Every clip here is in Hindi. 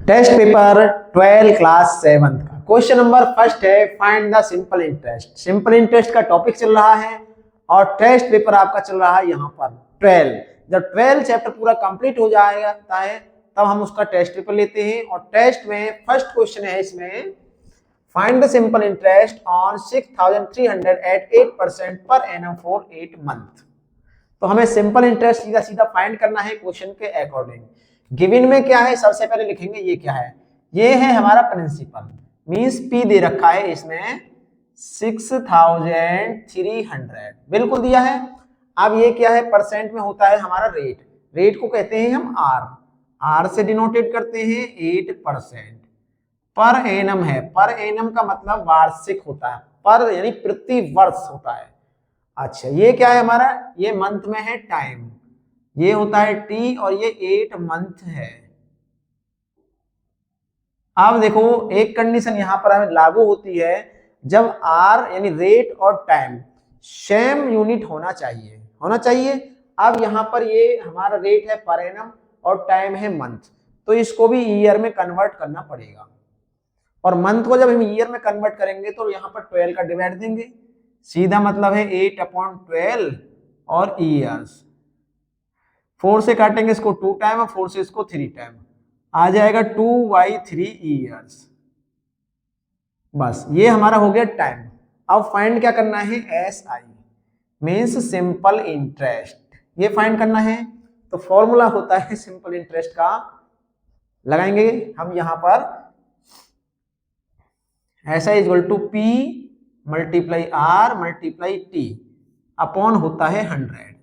टेस्ट पेपर 12 क्लास 7 का क्वेश्चन नंबर फर्स्ट है, find the simple interest. Simple interest का टॉपिक चल रहा है और टेस्ट पेपर आपका चल रहा है यहाँ पर 12। जब 12 चैप्टर पूरा कंप्लीट हो जाएगा तब हम उसका टेस्ट पेपर लेते हैं और टेस्ट में फर्स्ट क्वेश्चन है इसमें, find the simple interest on 6300 at 8% per annum for 8 month. तो हमें सिंपल इंटरेस्ट सीधा सीधा फाइंड करना है क्वेश्चन के अकॉर्डिंग। गिवन में क्या है, सबसे पहले लिखेंगे ये क्या है, ये है हमारा प्रिंसिपल, मींस पी दे रखा है इसमें 6300 बिल्कुल दिया है। अब ये क्या है, परसेंट में होता है हमारा रेट, रेट को कहते हैं हम आर से डिनोटेट करते हैं 8%। पर एनम है, पर एनम का मतलब वार्षिक होता है, पर यानी प्रति वर्ष होता है। अच्छा ये क्या है हमारा, ये मंथ में है टाइम, ये होता है टी और ये 8 मंथ है। अब देखो एक कंडीशन यहां पर हमें लागू होती है, जब आर यानी रेट और टाइम सेम यूनिट होना चाहिए। अब यहां पर ये हमारा रेट है पर एनम और टाइम है मंथ, तो इसको भी ईयर में कन्वर्ट करना पड़ेगा। और मंथ को जब हम ईयर में कन्वर्ट करेंगे तो यहाँ पर 12 का डिवाइड देंगे, सीधा मतलब है 8/12 और ईयर्स। 4 से काटेंगे इसको 2 टाइम और 4 से इसको 3 टाइम, आ जाएगा 2/3 ईयर्स। बस ये हमारा हो गया टाइम। अब फाइंड क्या करना है, SI मीन्स सिंपल इंटरेस्ट, ये फाइंड करना है। तो फॉर्मूला होता है सिंपल इंटरेस्ट का, लगाएंगे हम यहां पर SI equal to P multiply R multiply T upon होता है 100।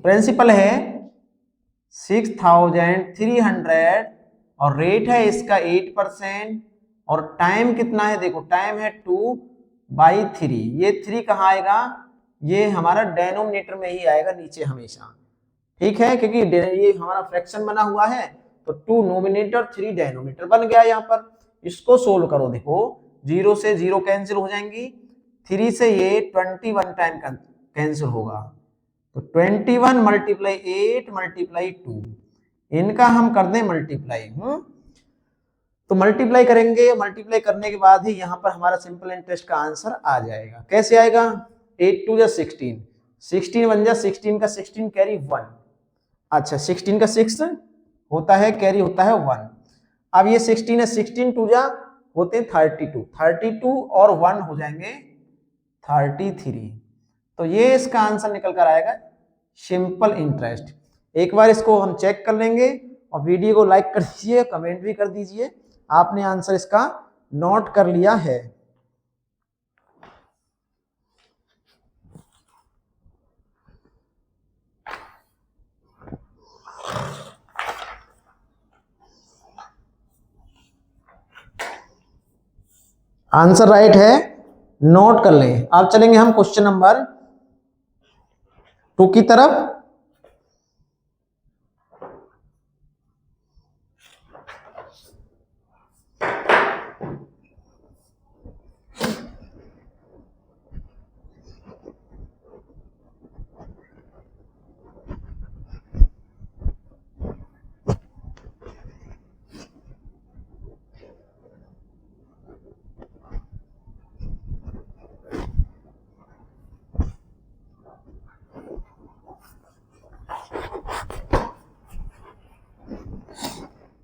प्रिंसिपल है 6300 और रेट है इसका 8% और टाइम कितना है, देखो टाइम है 2/3। ये 3 कहाँ आएगा, ये हमारा डेनोमिनेटर में ही आएगा नीचे हमेशा, ठीक है, क्योंकि ये हमारा फ्रैक्शन बना हुआ है तो 2 नोमिनेटर 3 डेनोमिनेटर बन गया यहाँ पर। इसको सोल्व करो, देखो 0 से 0 कैंसिल हो जाएंगी, 3 से ये 21 टाइम कैंसिल होगा, तो 21 मल्टीप्लाई 8 मल्टीप्लाई 2, इनका हम कर दें मल्टीप्लाई। तो मल्टीप्लाई करेंगे, मल्टीप्लाई करने के बाद ही यहाँ पर हमारा सिंपल इंटरेस्ट का आंसर आ जाएगा। कैसे आएगा, 8 2 16, 16 बन जा, 16 का 16 कैरी 1। अच्छा 16 का 6 होता है कैरी होता है 1। अब ये 16 है, 16 2 जा होते हैं 32 और 1 हो जाएंगे 33। तो ये इसका आंसर निकल कर आएगा सिंपल इंटरेस्ट। एक बार इसको हम चेक कर लेंगे और वीडियो को लाइक कर दीजिए, कमेंट भी कर दीजिए, आपने आंसर इसका नोट कर लिया है। आंसर राइट है, नोट कर लें। अब चलेंगे हम क्वेश्चन नंबर 2 की तरफ।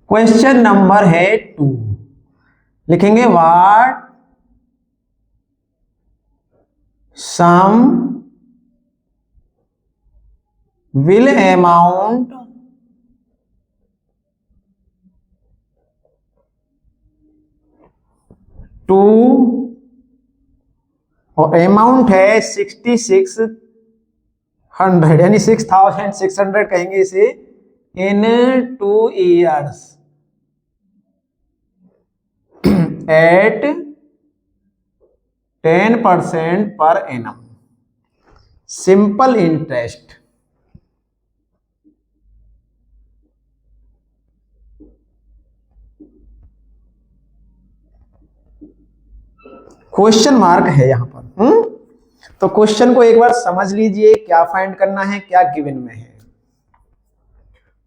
क्वेश्चन नंबर है 2, लिखेंगे what sum will amount to, और अमाउंट है 6600 यानी 6600 कहेंगे इसे, इन 2 years at 10% per annum simple interest. Question mark है यहां पर। तो क्वेश्चन को एक बार समझ लीजिए, क्या फाइंड करना है, क्या गिवन में है।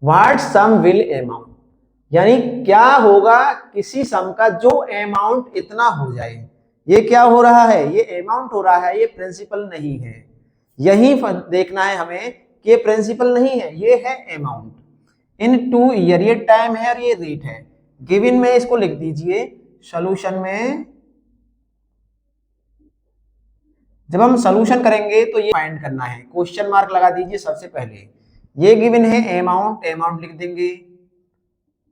व्हाट सम विल अमाउंट, यानी क्या होगा किसी सम का जो अमाउंट इतना हो जाए। ये क्या हो रहा है, ये अमाउंट हो रहा है, ये प्रिंसिपल नहीं है। यही देखना है हमें कि ये प्रिंसिपल नहीं है, ये है अमाउंट इन 2 ईयर। ये टाइम है और ये रेट है। गिवन में इसको लिख दीजिए, सॉल्यूशन में जब हम सॉल्यूशन करेंगे तो ये फाइंड करना है, क्वेश्चन मार्क लगा दीजिए सबसे पहले। ये गिवन है अमाउंट, अमाउंट लिख देंगे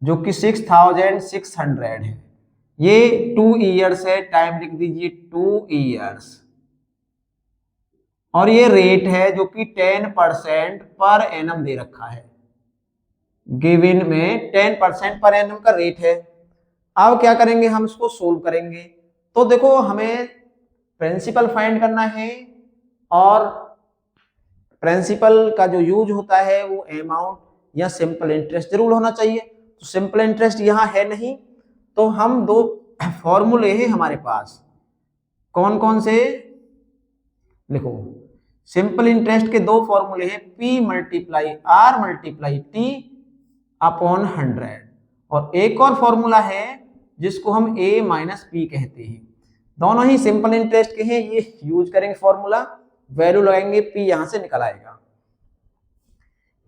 जो कि 6600 है। ये 2 ईयर्स है, टाइम लिख दीजिए 2 ईयर्स। और ये रेट है जो कि 10% पर एनम दे रखा है। गिवन में 10% पर एनम का रेट है। अब क्या करेंगे, हम इसको सोल्व करेंगे। तो देखो हमें प्रिंसिपल फाइंड करना है और प्रिंसिपल का जो यूज होता है वो अमाउंट या सिंपल इंटरेस्ट जरूर होना चाहिए। तो सिंपल इंटरेस्ट यहाँ है नहीं, तो हम दो फॉर्मूले हैं हमारे पास। कौन कौन से, लिखो। सिंपल इंटरेस्ट के दो फॉर्मूले हैं, P multiply R multiply T upon 100। और एक और फॉर्मूला है जिसको हम A माइनस P कहते हैं। दोनों ही सिंपल इंटरेस्ट के हैं, ये यूज करेंगे फॉर्मूला, वैल्यू लगाएंगे, P यहां से निकल आएगा।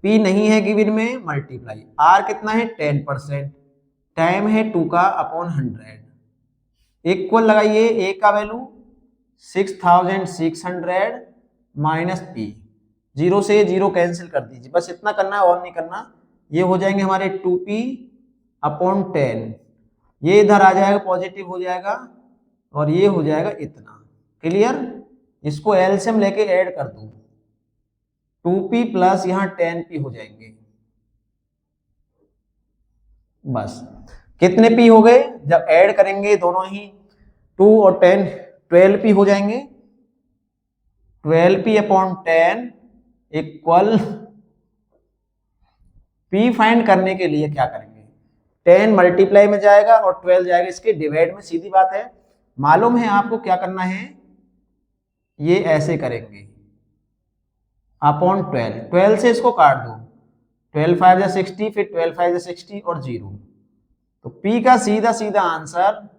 P नहीं है गिवन में, मल्टीप्लाई R कितना है 10%, टाइम है 2 का अपॉन 100, इक्वल लगाइए A का वैल्यू 6600 माइनस P, 0 से 0 कैंसिल कर दीजिए, बस इतना करना है और नहीं करना। ये हो जाएंगे हमारे 2P अपॉन 10, ये इधर आ जाएगा पॉजिटिव हो जाएगा और ये हो जाएगा इतना। क्लियर, इसको एलसीएम लेके ऐड कर दो, 2P प्लस यहाँ 10P हो जाएंगे। बस कितने P हो गए, जब ऐड करेंगे दोनों ही 2 और 10 12P हो जाएंगे। 12P upon 10 equal P find करने के लिए क्या करेंगे, 10 मल्टीप्लाई में जाएगा और 12 जाएगा इसके डिवाइड में, सीधी बात है। मालूम है आपको क्या करना है, ये ऐसे करेंगे अपॉन 12, 12 से इसको काट दो, 12 5 जा 60, फिर 12 5 जा 60 और 0, तो P का सीधा सीधा आंसर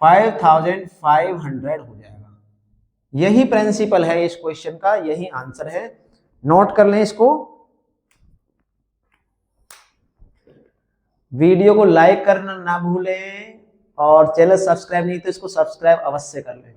5500 हो जाएगा। यही प्रिंसिपल है इस क्वेश्चन का, यही आंसर है, नोट कर लें इसको। वीडियो को लाइक करना ना भूलें और चैनल सब्सक्राइब नहीं तो इसको सब्सक्राइब अवश्य कर लें।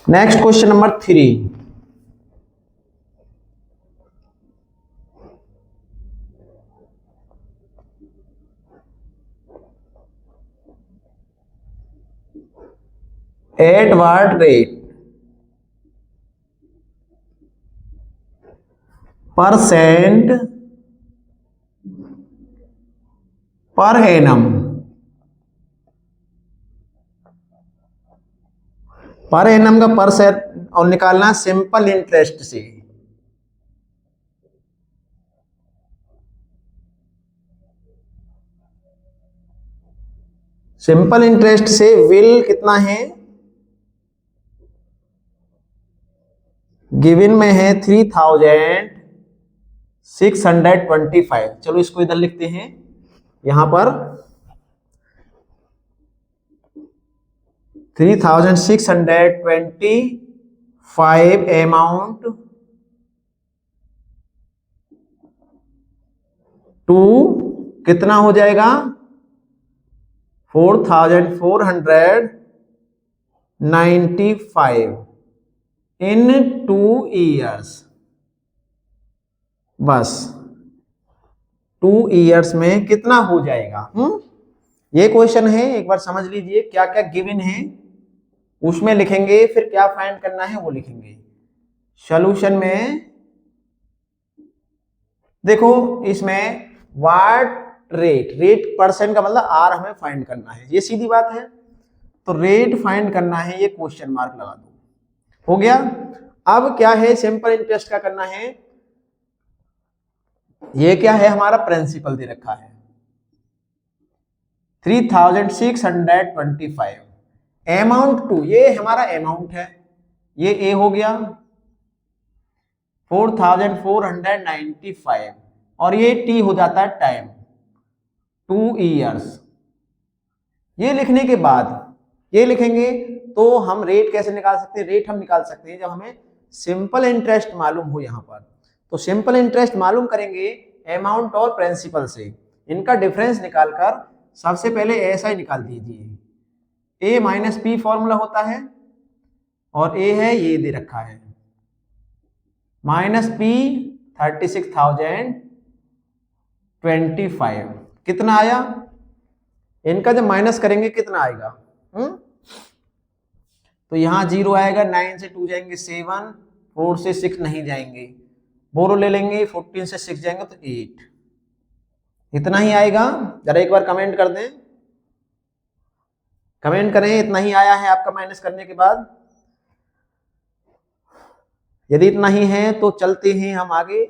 Next question number 3, at what rate percent per annum, per annum का परसेंट और निकालना सिंपल इंटरेस्ट से। सिंपल इंटरेस्ट से विल कितना है, गिवन में है 3625। चलो इसको इधर लिखते हैं, यहां पर 3625 अमाउंट टू कितना हो जाएगा 4495 इन 2 ईयर्स। बस 2 ईयर्स में कितना हो जाएगा। ये क्वेश्चन है, एक बार समझ लीजिए क्या क्या गिवन है उसमें लिखेंगे, फिर क्या फाइंड करना है वो लिखेंगे। सॉल्यूशन में देखो, इसमें व्हाट रेट, रेट परसेंट का मतलब आर हमें फाइंड करना है, ये सीधी बात है। तो रेट फाइंड करना है, ये क्वेश्चन मार्क लगा दो। हो गया। अब क्या है, सिंपल इंटरेस्ट का करना है। ये क्या है, हमारा प्रिंसिपल दे रखा है 3625। अमाउंट टू, ये हमारा अमाउंट है, ये ए हो गया 4495, और ये टी हो जाता है टाइम 2 ईयर्स। ये लिखने के बाद ये लिखेंगे तो हम रेट कैसे निकाल सकते हैं? रेट हम निकाल सकते हैं जब हमें सिंपल इंटरेस्ट मालूम हो। यहाँ पर तो सिंपल इंटरेस्ट मालूम करेंगे अमाउंट और प्रिंसिपल से, इनका डिफरेंस निकालकर सबसे पहले ऐसा ही निकाल दीजिए। ए माइनस पी फॉर्मूला होता है, और ए है ये दे रखा है माइनस पी 36,025। कितना आया? इनका जब माइनस करेंगे कितना आएगा? तो यहाँ 0 आएगा, 9 से 2 जाएंगे 7, 4 से 6 नहीं जाएंगे, बोरो ले लेंगे, 14 से 6 जाएंगे तो 8। इतना ही आएगा। जरा एक बार कमेंट कर दें, कमेंट करें इतना ही आया है आपका माइनस करने के बाद। यदि इतना ही है तो चलते हैं हम आगे।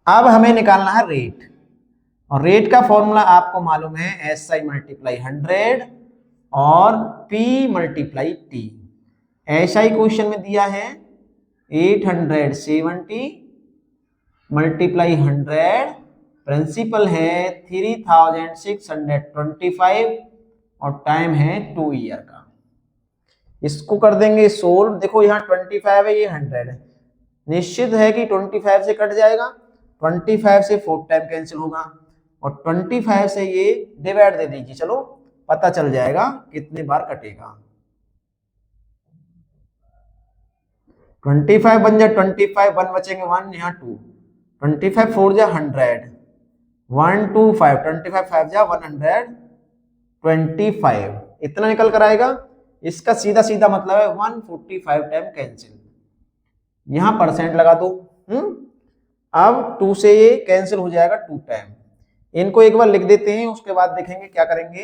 अब हमें निकालना है रेट, और रेट का फॉर्मूला आपको मालूम है SI मल्टीप्लाई 100 और P multiply T। SI question में दिया है 870 मल्टीप्लाई 100, प्रिंसिपल है 3625 और टाइम है 2 ईयर का। इसको कर देंगे सोल्व। देखो यहाँ 25 है, ये 100 है, निश्चित है कि 25 से कट जाएगा, 25 से 4 टाइम कैंसिल होगा, और 25 से ये डिवाइड दे दीजिए, चलो पता चल जाएगा कितने बार कटेगा। 25 बन जाए 25, 1 बचेंगे 1, यहाँ 2, 25 4 जा 100, 1 2 5, 25 5 जा 125, इतना निकल कर आएगा। इसका सीधा सीधा मतलब है 145 टाइम कैंसिल। यहां परसेंट लगा दो। अब 2 से ये कैंसिल हो जाएगा 2 टाइम। इनको एक बार लिख देते हैं, उसके बाद देखेंगे क्या करेंगे।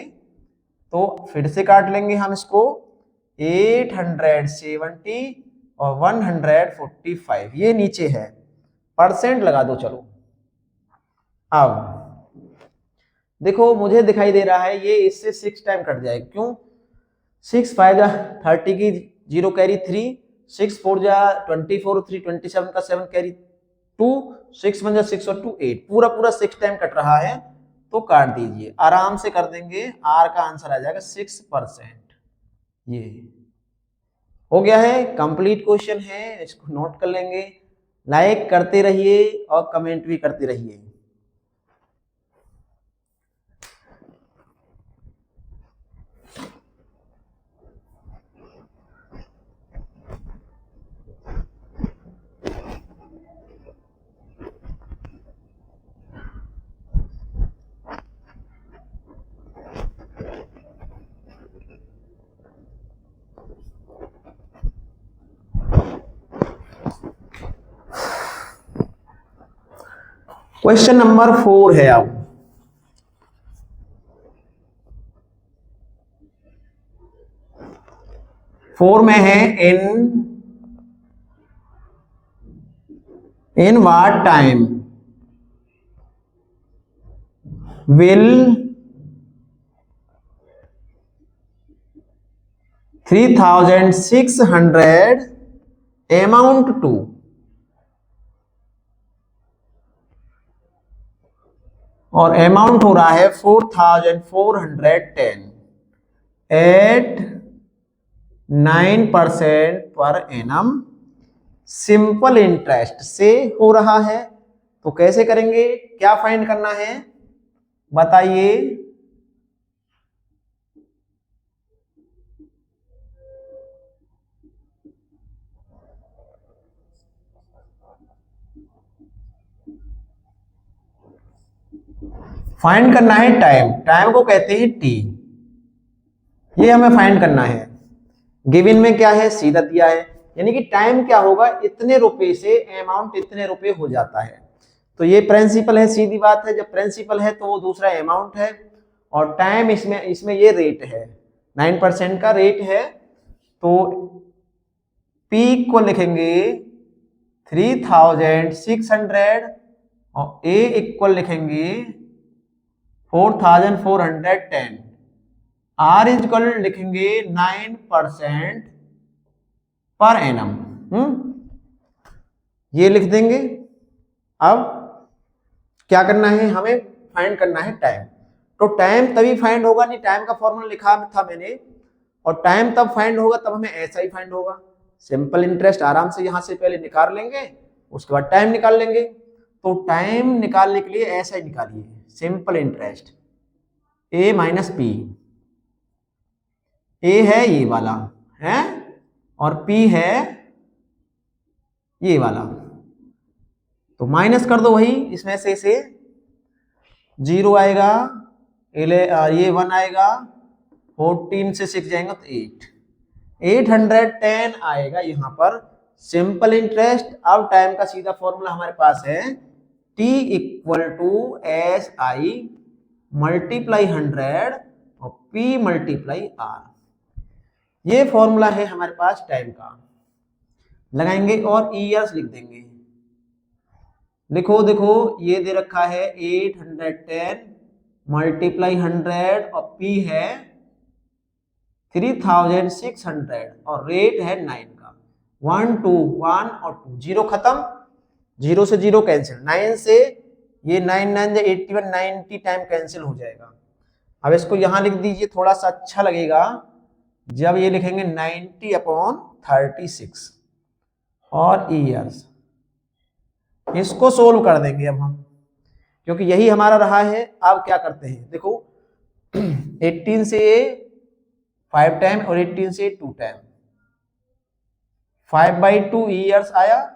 तो फिर से काट लेंगे हम इसको, 870 और 145, ये नीचे है, परसेंट लगा दो। चलो अब देखो मुझे दिखाई दे रहा है ये इससे 6 टाइम कट जाएगा। क्यों? 6 5 जा 30 की 0 कैरी 3, 6 4 जा 24, 3 27 का 7 कैरी 2, 6 1 जा 6 और 2 8, पूरा पूरा 6 टाइम कट रहा है। तो काट दीजिए, आराम से कर देंगे। आर का आंसर आ जाएगा 6%। ये हो गया है, कंप्लीट क्वेश्चन है, इसको नोट कर लेंगे। लाइक करते रहिए और कमेंट भी करते रहिए। क्वेश्चन नंबर 4 है। अब फोर में है in what time will 3600 amount to, और अमाउंट हो रहा है 4410 eight 9% per annum simple interest से हो रहा है। तो कैसे करेंगे, क्या फाइंड करना है बताइए। फाइंड करना है टाइम, टाइम को कहते हैं टी, ये हमें फाइंड करना है। गिवन में क्या है, सीधा दिया है, यानी कि टाइम क्या होगा, इतने रुपए से अमाउंट इतने रुपए हो जाता है। तो ये प्रिंसिपल है, सीधी बात है। जब प्रिंसिपल है तो वो दूसरा अमाउंट है, और टाइम इसमें ये रेट है 9% का रेट है, तो P को लिखेंगे 3600 और A इक्वल लिखेंगे 4410, R इक्वल लिखेंगे 9% पर एनम। ये लिख देंगे। अब क्या करना है, हमें फाइंड करना है टाइम। तो टाइम तभी फाइंड होगा, नहीं टाइम का फॉर्मूला लिखा था मैंने, और टाइम तब फाइंड होगा तब हमें ऐसा ही फाइंड होगा। सिंपल इंटरेस्ट आराम से यहां से पहले निकाल लेंगे, उसके बाद टाइम निकाल लेंगे। तो टाइम निकालने के लिए ऐसा ही निकालिए, simple interest A minus P। A है ये वाला है और P है ये वाला, तो माइनस कर दो वही, इसमें से 0 आएगा, ये 1 आएगा, 14 से 6 जाएंगे तो 810 आएगा यहाँ पर सिंपल इंटरेस्ट। अब टाइम का सीधा फॉर्मूला हमारे पास है T equal to S I multiply 100 और P मल्टीप्लाई R। ये फॉर्मूला है हमारे पास टाइम का, लगाएंगे और ईयर्स लिख देंगे। लिखो देखो ये दे रखा है 810 मल्टीप्लाई 100 और P है 3600 और रेट है 9 का। 1 2 1 और 2 0 खत्म, 0 से 0 कैंसिल, 9 से ये 9 9 81 90 टाइम कैंसिल हो जाएगा। अब इसको यहां लिख दीजिए, थोड़ा सा अच्छा लगेगा जब ये लिखेंगे 90/36 और ईयर्स। इसको सोल्व कर देंगे अब हम, क्योंकि यही हमारा रहा है। अब क्या करते हैं देखो 18 से 5 टाइम और 18 से 2 टाइम, 5/2 ईयर्स आया।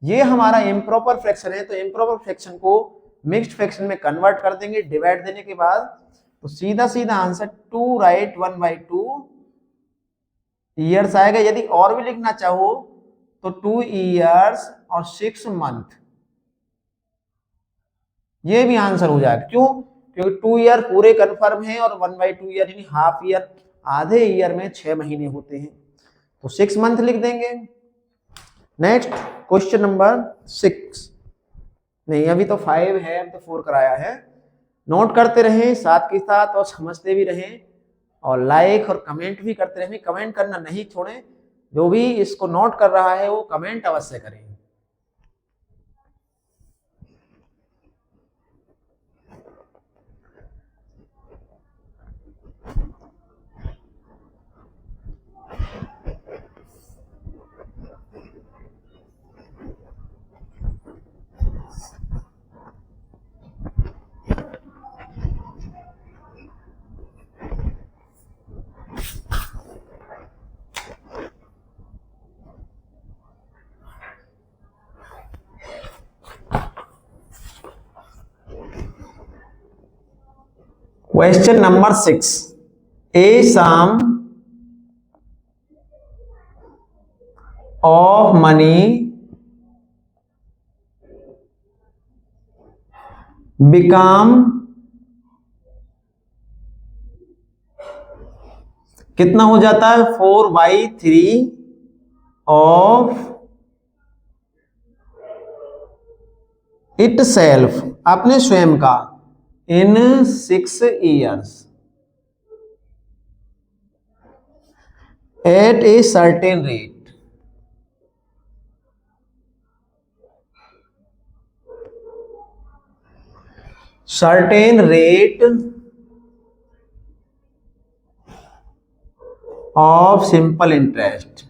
ये हमारा इम्प्रॉपर फ्रैक्शन है, तो इम्प्रॉपर फ्रैक्शन को मिक्स्ड फ्रैक्शन में कन्वर्ट कर देंगे डिवाइड देने के बाद। तो सीधा सीधा आंसर 2 राइट 1/2 ईयर्स आएगा। यदि और भी लिखना चाहो तो 2 ईयर्स और 6 मंथ, ये भी आंसर हो जाएगा। क्यों? क्योंकि 2 ईयर पूरे कंफर्म है और 1/2 ईयर यानी हाफ ईयर, आधे ईयर में 6 महीने होते हैं, तो 6 मंथ लिख देंगे। नेक्स्ट क्वेश्चन नंबर 6, नहीं अभी तो 5 है, अभी तो 4 कराया है। नोट करते रहें साथ के साथ और समझते भी रहें और लाइक और कमेंट भी करते रहें। कमेंट करना नहीं छोड़ें, जो भी इसको नोट कर रहा है वो कमेंट अवश्य करें। Question number 6, a sum of money become कितना हो जाता है 4/3 of itself, अपने स्वयं का, in 6 years at a certain rate। certain rate of simple interest।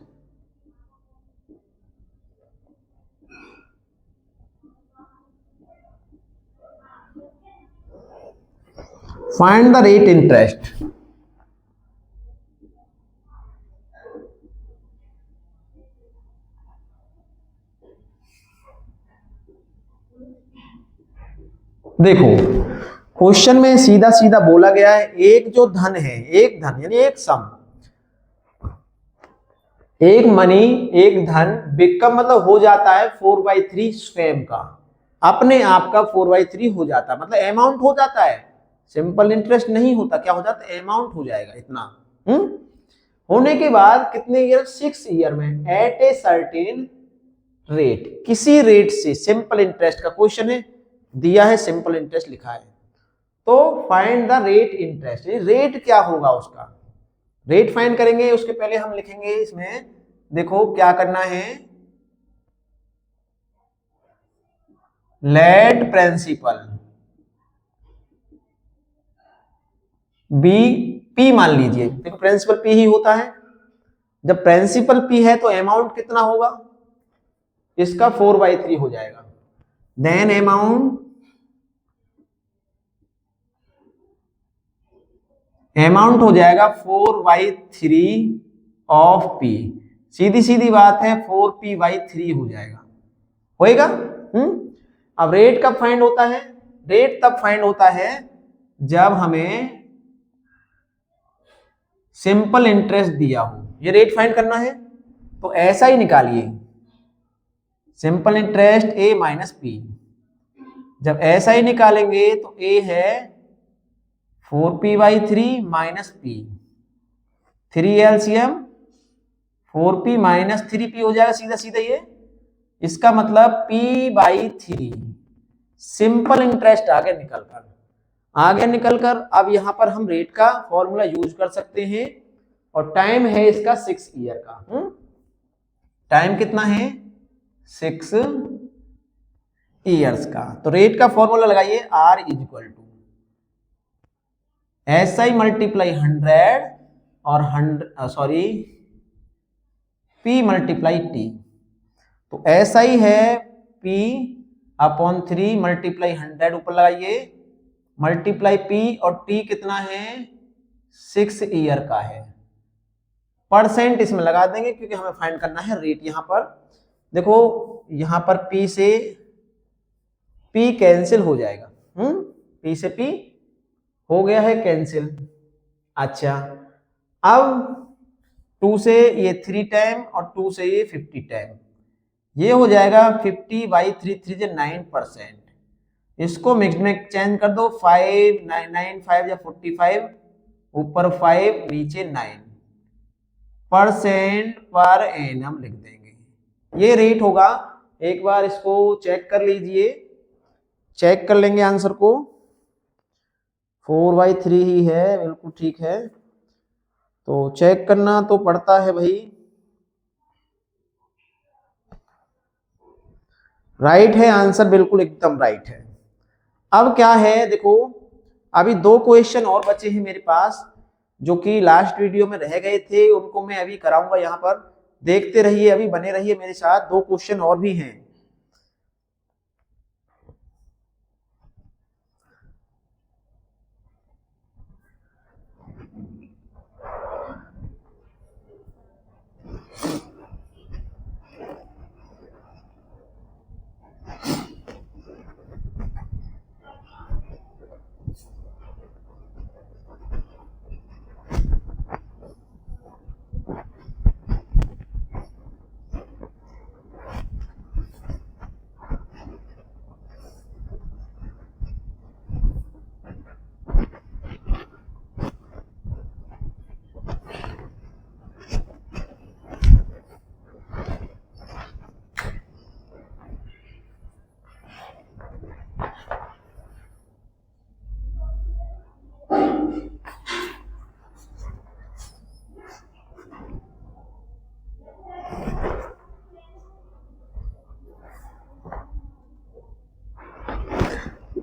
Find the rate interest। देखो क्वेश्चन में सीधा सीधा बोला गया है, एक जो धन है, एक धन यानी एक सम, एक मनी, एक धन बिकम मतलब हो जाता है 4/3 स्वयं का, अपने आप का 4/3 हो जाता है, मतलब अमाउंट हो जाता है सिंपल इंटरेस्ट नहीं होता, क्या हो जाता है, अमाउंट हो जाएगा इतना। होने के बाद कितने ईयर, 6 ईयर में एट ए सर्टेन रेट, किसी रेट से, सिंपल इंटरेस्ट का क्वेश्चन है, दिया है सिंपल इंटरेस्ट लिखा है, तो find the rate interest, rate क्या होगा उसका, रेट फाइंड करेंगे। उसके पहले हम लिखेंगे इसमें, देखो क्या करना है, लेट प्रिंसिपल बी पी मान लीजिए, देखो प्रिंसिपल पी ही होता है, जब प्रिंसिपल पी है तो अमाउंट कितना होगा, इसका 4/3 हो जाएगा, देन अमाउंट हो जाएगा 4/3 ऑफ पी, सीधी सीधी बात है 4p/3 हो जाएगा, होएगा। अब रेट कब फाइंड होता है, रेट तब फाइंड होता है जब हमें सिंपल इंटरेस्ट दिया हो, ये रेट फाइंड करना है तो ऐसा ही निकालिए, सिंपल इंटरेस्ट ए माइनस पी, जब ऐसा ही निकालेंगे तो ए है 4p/3 minus P, 3 LCM 4p minus 3p हो जाएगा सीधा सीधा ये, इसका मतलब p/3 सिंपल इंटरेस्ट आगे निकलकर अब यहां पर हम रेट का फॉर्मूला यूज कर सकते हैं, और टाइम है इसका 6 ईयर का, टाइम कितना है 6 ईयर्स का, तो रेट का फॉर्मूला लगाइए R = SI मल्टीप्लाई 100 और P मल्टीप्लाई T, तो SI है P/3 मल्टीप्लाई 100 ऊपर लगाइए, मल्टीप्लाई P और T कितना है 6 ईयर का है, परसेंट इसमें लगा देंगे क्योंकि हमें फाइंड करना है रेट। यहां पर देखो, यहां पर P से P कैंसिल हो जाएगा, P से P हो गया है कैंसिल। अच्छा, अब 2 से ये 3 टाइम और 2 से ये 50 टाइम, ये हो जाएगा 50/3, 3 9%, इसको मिक्स में चेंज कर दो, 5 9 9 5 या 45, ऊपर 5 नीचे 9% पर एनम लिख देंगे, ये रेट होगा। एक बार इसको चेक कर लीजिए, चेक कर लेंगे आंसर को, 4/3 ही है, बिल्कुल ठीक है, तो चेक करना तो पड़ता है भाई, राइट है आंसर, बिल्कुल एकदम राइट है। अब क्या है देखो, अभी 2 क्वेश्चन और बचे हैं मेरे पास, जो कि लास्ट वीडियो में रह गए थे, उनको मैं अभी कराऊंगा, यहाँ पर देखते रहिए, अभी बने रहिए मेरे साथ, 2 क्वेश्चन और भी हैं।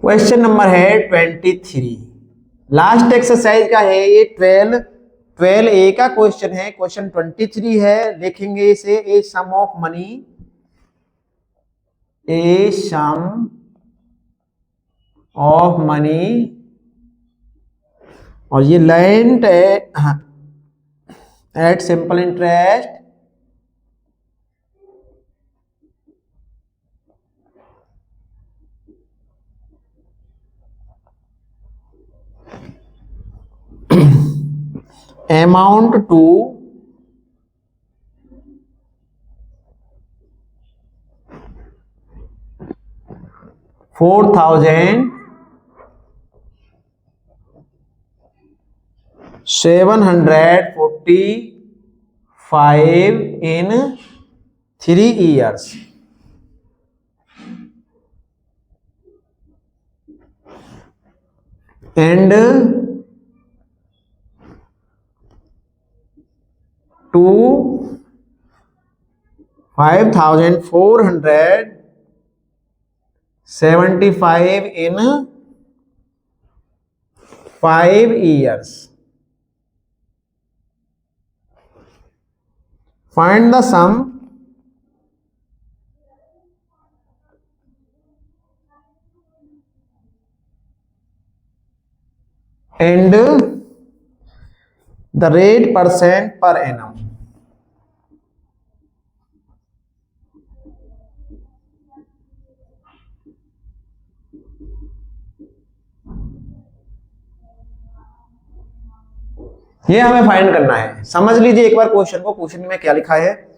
क्वेश्चन नंबर है 23, लास्ट एक्सरसाइज का है ये, 12A का क्वेश्चन है, क्वेश्चन 23 है, लिखेंगे इसे, a sum of money, a sum of money, और ये lent at simple interest amount to 4,000 745 in 3 years. And to 5,475 in 5 years. Find the sum and the rate % per annum. ये हमें फाइंड करना है। समझ लीजिए एक बार क्वेश्चन को। क्वेश्चन में क्या लिखा है,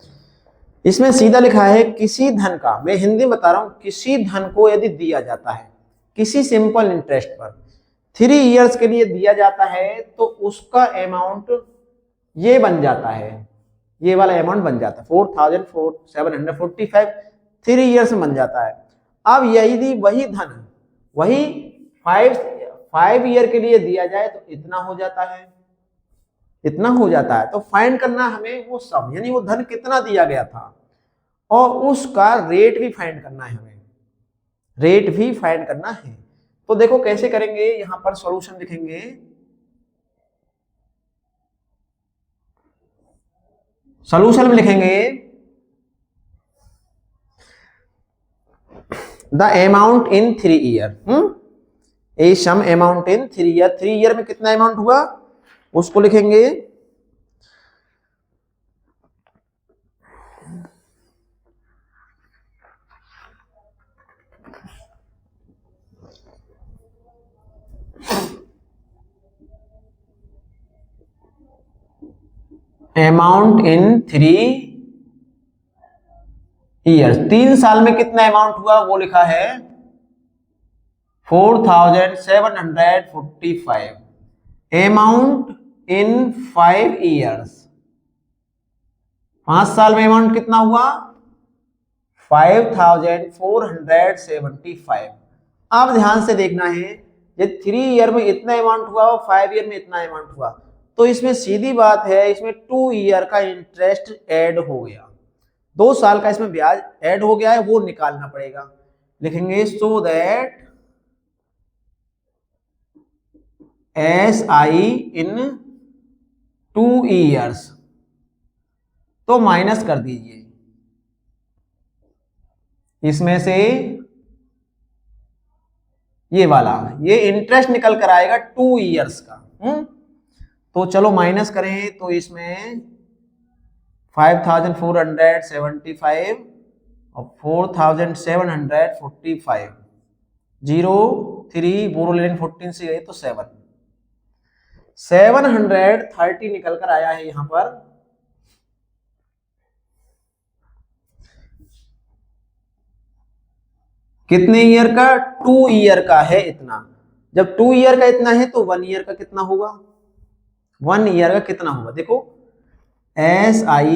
इसमें सीधा लिखा है किसी धन का, मैं हिंदी बता रहा हूं, किसी धन को यदि दिया जाता है किसी सिंपल इंटरेस्ट पर 3 इयर्स के लिए दिया जाता है तो उसका अमाउंट ये बन जाता है, ये वाला अमाउंट बन जाता है 4,745 3 इयर्स में बन जाता है। अब यदि वही धन वही 5 ईयर के लिए दिया जाए तो इतना हो जाता है, इतना हो जाता है। तो फाइंड करना हमें वो सम, यानी वो धन कितना दिया गया था और उसका रेट भी फाइंड करना है, हमें रेट भी फाइंड करना है। तो देखो कैसे करेंगे, यहां पर सॉल्यूशन लिखेंगे। सॉल्यूशन में लिखेंगे the amount in 3 year, a sum amount in 3 year. 3 year में कितना अमाउंट हुआ उसको लिखेंगे अमाउंट इन 3 ईयर्स। 3 साल में कितना अमाउंट हुआ वो लिखा है 4,745 अमाउंट इन 5 ईयर्स। 5 साल में अमाउंट कितना हुआ 5,475। अब ध्यान से देखना है, ये 3 ईयर में इतना अमाउंट हुआ और 5 ईयर में इतना अमाउंट हुआ, तो इसमें सीधी बात है इसमें 2 ईयर का इंटरेस्ट ऐड हो गया, 2 साल का इसमें ब्याज ऐड हो गया है, वो निकालना पड़ेगा। लिखेंगे so that SI in 2 years, तो माइनस कर दीजिए इसमें से ये वाला, ये इंटरेस्ट निकल कर आएगा 2 ईयर्स का। तो चलो माइनस करें तो इसमें 5,475 और 4,745, 0 3 बोरो लेन 14 से गए तो 730 निकल कर आया है यहां पर। कितने ईयर का 2 ईयर का है इतना। जब 2 ईयर का इतना है तो 1 ईयर का कितना होगा, 1 ईयर का कितना होगा देखो SI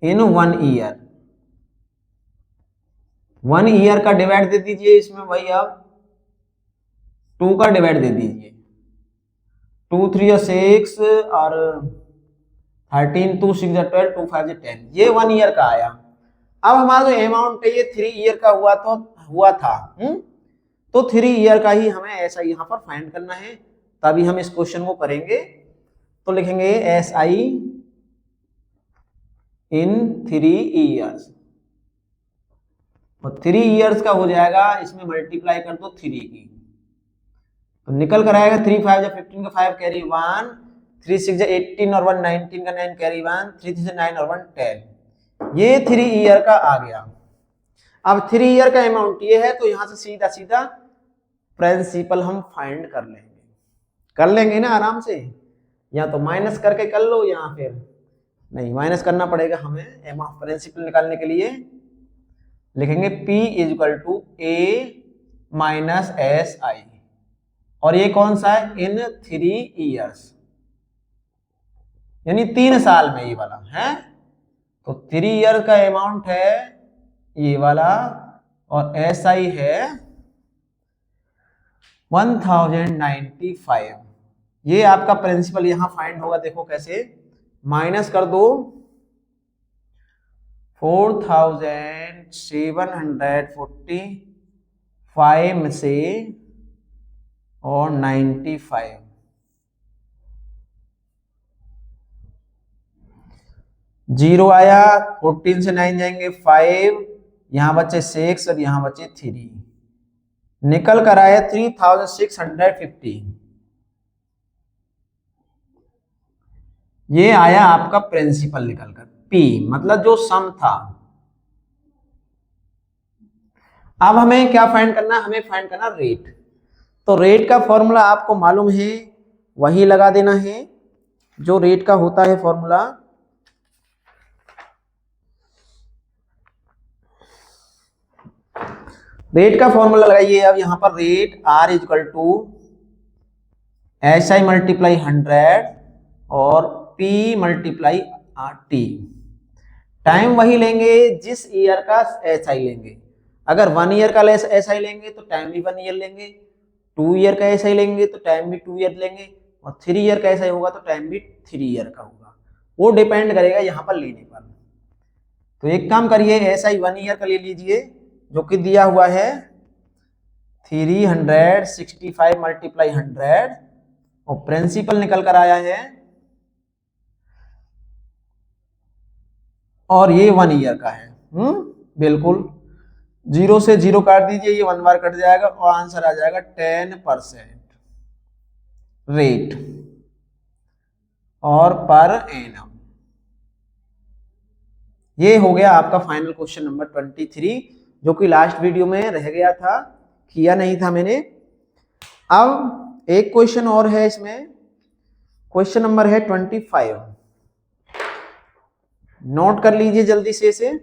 इन 1 ईयर, 1 ईयर का डिवाइड दे दीजिए इसमें भाई, अब 2 का डिवाइड दे दीजिए, 2 3 6 और 13 2 6 12 2 5 10, ये 1 ईयर का आया। अब हमारा जो अमाउंट है ये 3 ईयर का हुआ था, तो 3 ईयर का ही हमें ऐसा यहां पर फाइंड करना है, तभी हम इस क्वेश्चन को करेंगे। तो लिखेंगे SI इन 3 ईयर्स, और 3 ईयर्स का हो जाएगा, इसमें मल्टीप्लाई कर दो 3 की, तो निकल कर आएगा 3 5 15 का 5 कैरी 1, 3 6 18 और 1 19 का 9 कैरी 1, 3 3 9 और 1 10, ये 3 ईयर का आ गया। अब 3 ईयर का अमाउंट ये है, तो यहां से सीधा सीधा प्रिंसिपल हम फाइंड कर लेंगे ना आराम से, या तो माइनस करके कर लो या फिर नहीं माइनस करना पड़ेगा हमें प्रिंसिपल निकालने के लिए। लिखेंगे P = A - SI, और ये कौन सा है, इन 3 years, यानी 3 साल में ये वाला है। तो 3 ईयर का अमाउंट है ये वाला, और SI है 1095। ये आपका प्रिंसिपल यहां फाइंड होगा, देखो कैसे, माइनस कर दो 4745 में से और 95, जीरो आया, 14 से 9 जाएंगे 5, यहां बचे 6 और यहां बचे 3, निकल कर आया 3650। ये आया आपका प्रिंसिपल निकल कर, P मतलब जो सम था। अब हमें क्या फाइंड करना है, हमें फाइंड करना रेट। तो रेट का फॉर्मूला आपको मालूम है, वही लगा देना है जो रेट का होता है फॉर्मूला। रेट का फॉर्मूला लगाइए। अब यहां पर rate R equal to SI multiply 100 और P मल्टीप्लाई T। टाइम वही लेंगे जिस ईयर का SI लेंगे। अगर 1 ईयर का SI लेंगे तो टाइम भी 1 ईयर लेंगे, 2 ईयर का SI लेंगे तो टाइम भी 2 ईयर लेंगे, और 3 ईयर का SI होगा तो टाइम भी 3 ईयर का होगा। वो डिपेंड करेगा यहाँ पर लेने पर। तो एक काम करिए, SI 1 ईयर का ले लीजिए जो कि दिया हुआ है 365 मल्टीप्लाई 100, और प्रिंसिपल निकल कर आया है, और ये 1 ईयर का है। बिल्कुल, 0 से 0 काट दीजिए, ये 1 बार कट जाएगा और आंसर आ जाएगा 10% रेट और पर एनम। ये हो गया आपका फाइनल क्वेश्चन नंबर 23, जो कि लास्ट वीडियो में रह गया था, किया नहीं था मैंने। अब एक क्वेश्चन और है इसमें, क्वेश्चन नंबर है 25। नोट कर लीजिए जल्दी से इसे।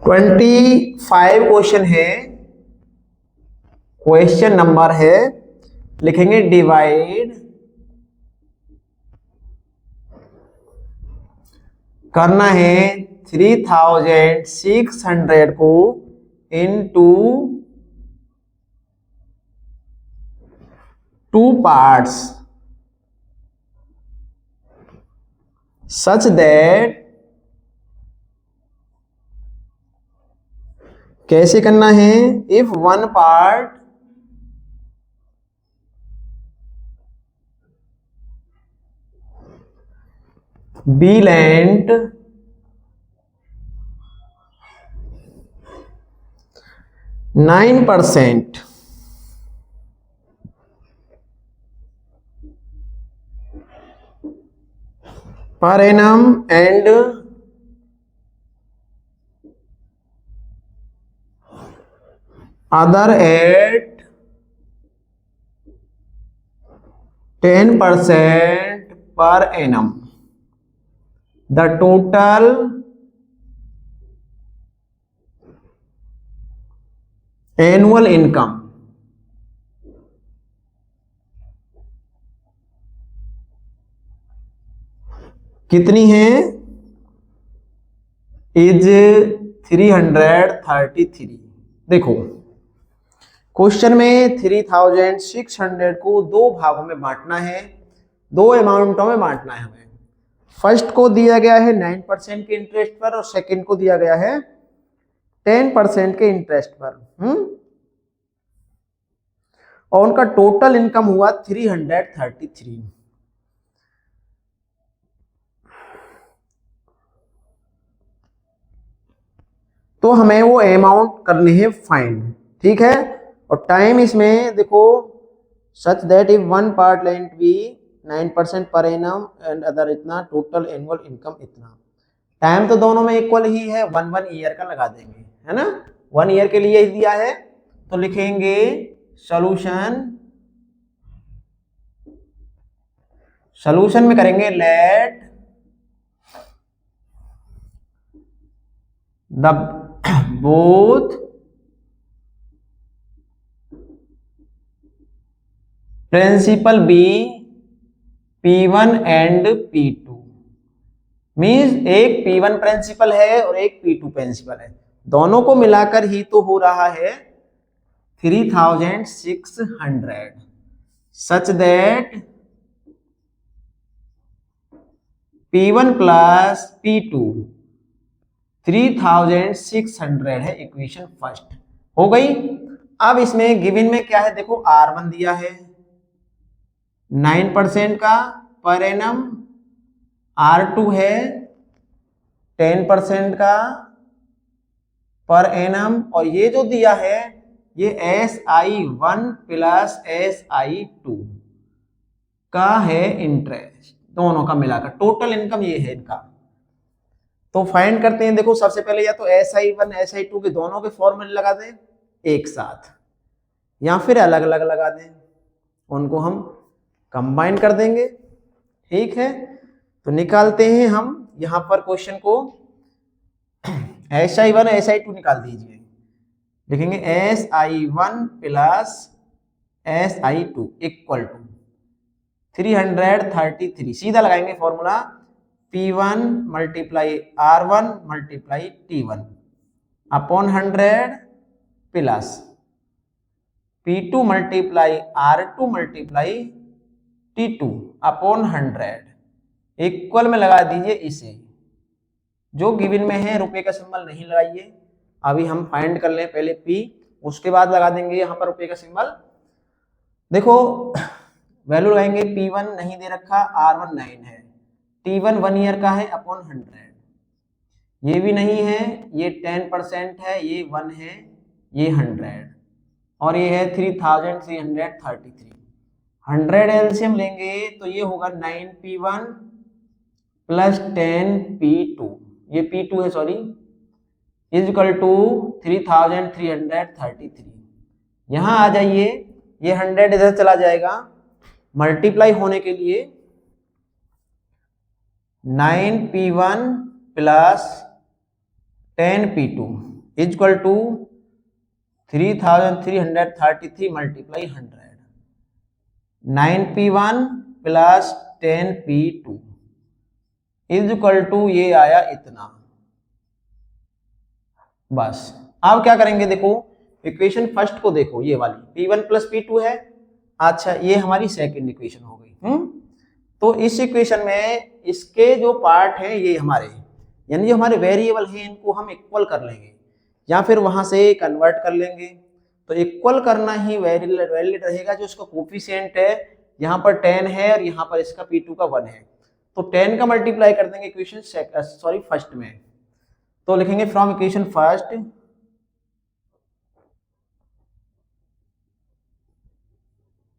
ट्वेंटी 25 क्वेश्चन है, क्वेश्चन नंबर है, लिखेंगे डिवाइड करना है 3600 को इनटू 2 पार्ट्स सच दैट, कैसे करना है, if 1 part be length 9% per annum and other at 10% per annum, the total annual income कितनी है, इज 333। देखो क्वेश्चन में 3600 को दो भागों में बांटना है, दो अमाउंटों में बांटना है हमें। फर्स्ट को दिया गया है 9% के इंटरेस्ट पर और सेकंड को दिया गया है 10% के इंटरेस्ट पर। और उनका टोटल इनकम हुआ 333। तो हमें वो अमाउंट करने हैं फाइंड, ठीक है। और टाइम इसमें देखो, such that if one part lent be 9% per annum and other इतना, टोटल एनुअल इनकम इतना। टाइम तो दोनों में इक्वल ही है, 1 ईयर का लगा देंगे, है ना। 1 ईयर के लिए ही दिया है तो लिखेंगे सॉल्यूशन में करेंगे let the both principal be P1 and P2। Means एक P1 प्रिंसिपल है और एक P2 प्रिंसिपल है, दोनों को मिलाकर ही तो हो रहा है 3600, such that P1 plus P2 3600 है। इक्वेशन फर्स्ट हो गई। अब इसमें गिवन में क्या है, देखो R1 दिया है 9% का पर एनम, R2 है 10% का पर एनम, और ये जो दिया है ये SI1 प्लस SI2 का है इंटरेस्ट, दोनों का मिलाकर टोटल इनकम ये है इनका। तो फाइंड करते हैं। देखो सबसे पहले या तो SI1 SI2 के दोनों के फॉर्मूले लगा दें एक साथ, या फिर अलग अलग लगा दें, उनको हम कंबाइन कर देंगे, ठीक है। तो निकालते हैं हम यहां पर क्वेश्चन को, SI1 SI2 निकाल दीजिए, लिखेंगे SI1 plus SI2 equal to 333, सीधा लगाएंगे formula, P1 multiply R1 multiply T1 upon 100 plus P2 multiply R2 multiply T2 upon 100 equal में लगा दीजिए इसे, जो गिवन में है रुपए का सिंबल नहीं लगाइए, अभी हम फाइंड कर लें पहले P, उसके बाद लगा देंगे यहां पर रुपए का सिंबल। देखो वैल्यू लगाएंगे, P1 नहीं दे रखा, R1 9 है, T1 1 ईयर का है अपॉन 100, ये भी नहीं है, ये 10% है, ये 1 है, ये 100 और ये है 3333। 100 एलसीएम लेंगे तो ये होगा 9P1 प्लस 10P2, ये P2 है सॉरी, इज इक्वल टू 3333। यहां आ जाइए, ये 100 इधर चला जाएगा, मल्टीप्लाई होने के लिए 9P1 plus 10P2 is equal to 3333 multiply 100, 9P1 plus 10P2 is equal to ये आया इतना। बस अब क्या करेंगे, देखो इक्वेशन फर्स्ट को देखो, ये वाली P1 प्लस P2 है, अच्छा ये हमारी सेकंड इक्वेशन हो गई। तो इस इक्वेशन में इसके जो पार्ट हैं ये हमारे, यानी जो हमारे वेरिएबल हैं इनको हम इक्वल कर लेंगे या फिर वहां से कन्वर्ट कर लेंगे। तो इक्वल करना ही वैलिड रहेगा, जो इसका कोफिशिएंट है यहाँ पर 10 है और यहाँ पर इसका P2 का 1 है, तो 10 का मल्टीप्लाई कर देंगे इक्वेशन फर्स्ट में। तो लिखेंगे from equation first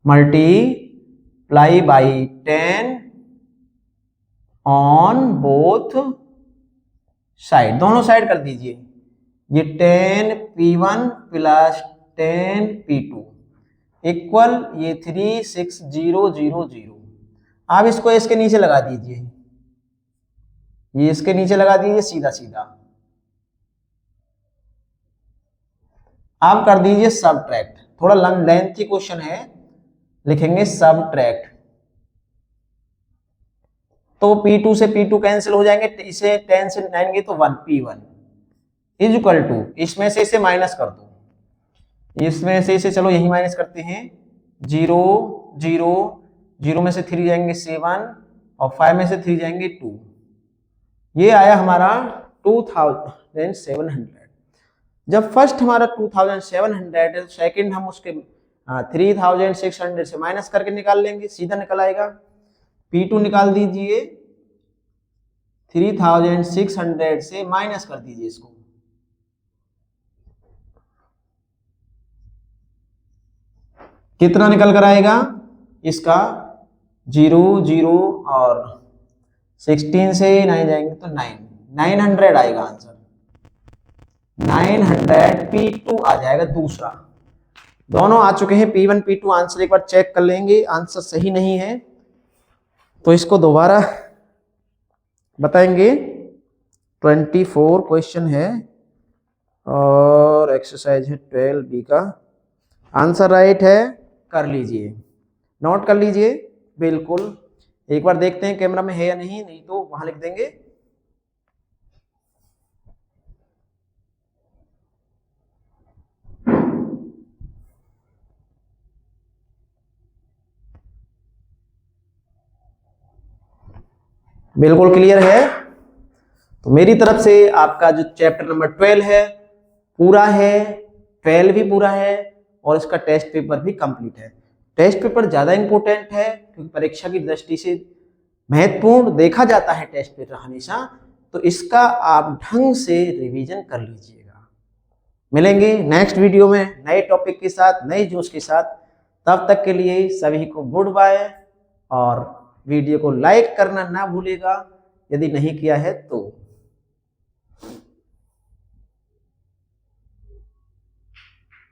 multiply by 10 on both side, दोनों साइड कर दीजिए, ये 10P1 प्लस 10P2 इक्वल ये 36000। आप इसको इसके नीचे लगा दीजिए, ये इसके नीचे लगा दीजिए सीधा सीधा, आप कर दीजिए सबट्रैक्ट, थोड़ा लेंथी क्वेश्चन है, लिखेंगे सबट्रैक्ट। तो P2 से P2 कैंसिल हो जाएंगे, इसे 10 से 9 गए तो 1 P1 इज इक्वल टू, इसमें से इसे माइनस कर दो, इसमें से इसे चलो यही माइनस करते हैं, 0 0 0 में से 3 जाएंगे 7 और 5 में से 3 जाएंगे 2, ये आया हमारा 2700। जब फर्स्ट हमारा 2700 है, सेकंड हम उसके 3600 से माइनस करके निकाल लेंगे, सीधा निकल आएगा। P2 निकाल दीजिए, 3600 से माइनस कर दीजिए इसको, कितना निकल कर आएगा इसका, 0 0 और 16 से 9 जाएंगे तो 900 आएगा आंसर, 900 P2 आ जाएगा दूसरा। दोनों आ चुके हैं P1 P2, आंसर एक बार चेक कर लेंगे, आंसर सही नहीं है तो इसको दोबारा बताएंगे। 24 क्वेश्चन है और एक्सरसाइज है 12B का, आंसर राइट है, कर लीजिए, नोट कर लीजिए बिल्कुल। एक बार देखते हैं कैमरा में है या नहीं, नहीं तो वहां लिख देंगे। बिल्कुल क्लियर है, तो मेरी तरफ से आपका जो चैप्टर नंबर 12 है पूरा है, 12 भी पूरा है और इसका टेस्ट पेपर भी कंप्लीट है। टेस्ट पेपर ज्यादा इंपॉर्टेंट है क्योंकि परीक्षा की दृष्टि से महत्वपूर्ण देखा जाता है टेस्ट पेपर हमेशा, तो इसका आप ढंग से रिवीजन कर लीजिएगा। मिलेंगे नेक्स्ट वीडियो में नए टॉपिक के साथ, नए जोश के साथ, तब तक के लिए सभी को गुड बाय, और वीडियो को लाइक करना ना भूलेगा यदि नहीं किया है तो।